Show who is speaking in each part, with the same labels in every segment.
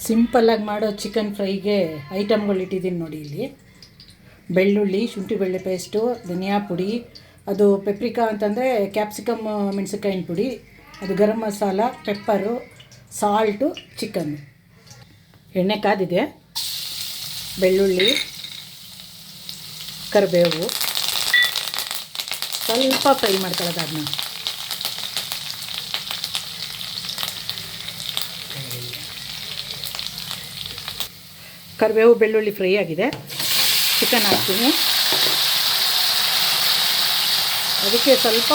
Speaker 1: ಸಿಂಪಲ್ಲಾಗಿ ಮಾಡೋ ಚಿಕನ್ ಫ್ರೈಗೆ ಐಟಮ್ಗಳು ಇಟ್ಟಿದ್ದೀನಿ ನೋಡಿ. ಇಲ್ಲಿ ಬೆಳ್ಳುಳ್ಳಿ, ಶುಂಠಿ ಬೆಳ್ಳುಳ್ಳಿ ಪೇಸ್ಟು, ಧನಿಯಾ ಪುಡಿ, ಅದು ಪೆಪ್ರಿಕಾ ಅಂತಂದರೆ ಕ್ಯಾಪ್ಸಿಕಮ್ ಮೆಣಸಿನ್ಕಾಯಿನ ಪುಡಿ, ಅದು garam masala, pepper, salt, chicken. ಎಣ್ಣೆ ಕಾದಿದೆ. ಬೆಳ್ಳುಳ್ಳಿ, ಕರಿಬೇವು ಸ್ವಲ್ಪ ಫ್ರೈ ಮಾಡ್ಕೊಳ್ಳೋದು. ಅದನ್ನ ಕರಿಬೇವು ಬೆಳ್ಳುಳ್ಳಿ ಫ್ರೈ ಆಗಿದೆ. ಚಿಕನ್ ಹಾಕ್ತೀನಿ. ಅದಕ್ಕೆ ಸ್ವಲ್ಪ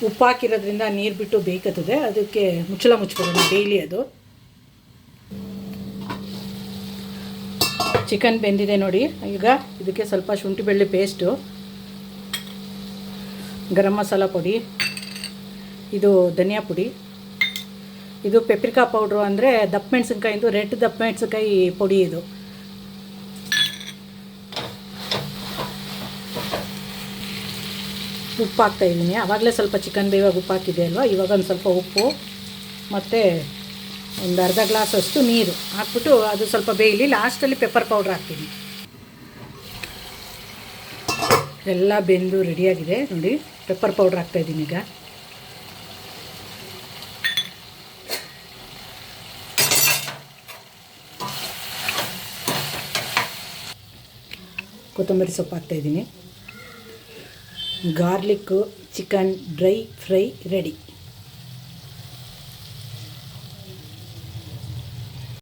Speaker 1: ಉಪ್ಪು ಹಾಕಿರೋದ್ರಿಂದ ನೀರು ಬಿಟ್ಟು ಬೇಯ್ಕತ್ತದೆ. ಅದಕ್ಕೆ ಮುಚ್ಚಳ ಮುಚ್ಕೊಳ್ಳೋಣ ಡೈಲಿ. ಅದು ಚಿಕನ್ ಬೆಂದಿದೆ ನೋಡಿ. ಈಗ ಇದಕ್ಕೆ ಸ್ವಲ್ಪ ಶುಂಠಿ ಬೆಳ್ಳುಳ್ಳಿ ಪೇಸ್ಟು, ಗರಂ ಮಸಾಲ ಪುಡಿ, ಇದು ಧನಿಯಾ ಪುಡಿ, ಇದು ಪೆಪ್ರಿಕಾ ಪೌಡ್ರು ಅಂದರೆ ದಪ್ಪ ಮೆಣಸಿನ್ಕಾಯಿಂದು ರೆಡ್ ದಪ್ಪ ಮೆಣಸಿನ್ಕಾಯಿ ಪುಡಿ. ಇದು ಉಪ್ಪು ಹಾಕ್ತಾಯಿದ್ದೀನಿ. ಆವಾಗಲೇ ಸ್ವಲ್ಪ ಚಿಕನ್ ಬೇಯುವಾಗ ಉಪ್ಪು ಹಾಕಿದೆ ಅಲ್ವಾ. ಇವಾಗ ಒಂದು ಸ್ವಲ್ಪ ಉಪ್ಪು ಮತ್ತು ಒಂದು ಅರ್ಧ ಗ್ಲಾಸಷ್ಟು ನೀರು ಹಾಕ್ಬಿಟ್ಟು ಅದು ಸ್ವಲ್ಪ ಬೇಯಲಿ. ಲಾಸ್ಟಲ್ಲಿ ಪೆಪ್ಪರ್ ಪೌಡ್ರ್ ಹಾಕ್ತೀನಿ. ಎಲ್ಲ ಬೆಂದು ರೆಡಿಯಾಗಿದೆ ನೋಡಿ. ಪೆಪ್ಪರ್ ಪೌಡ್ರ್ ಹಾಕ್ತಾಯಿದ್ದೀನಿ. ಈಗ ಕೊತ್ತಂಬರಿ ಸೊಪ್ಪು ಹಾಕ್ತಾಯಿದ್ದೀನಿ. Garlic chicken dry fry ready.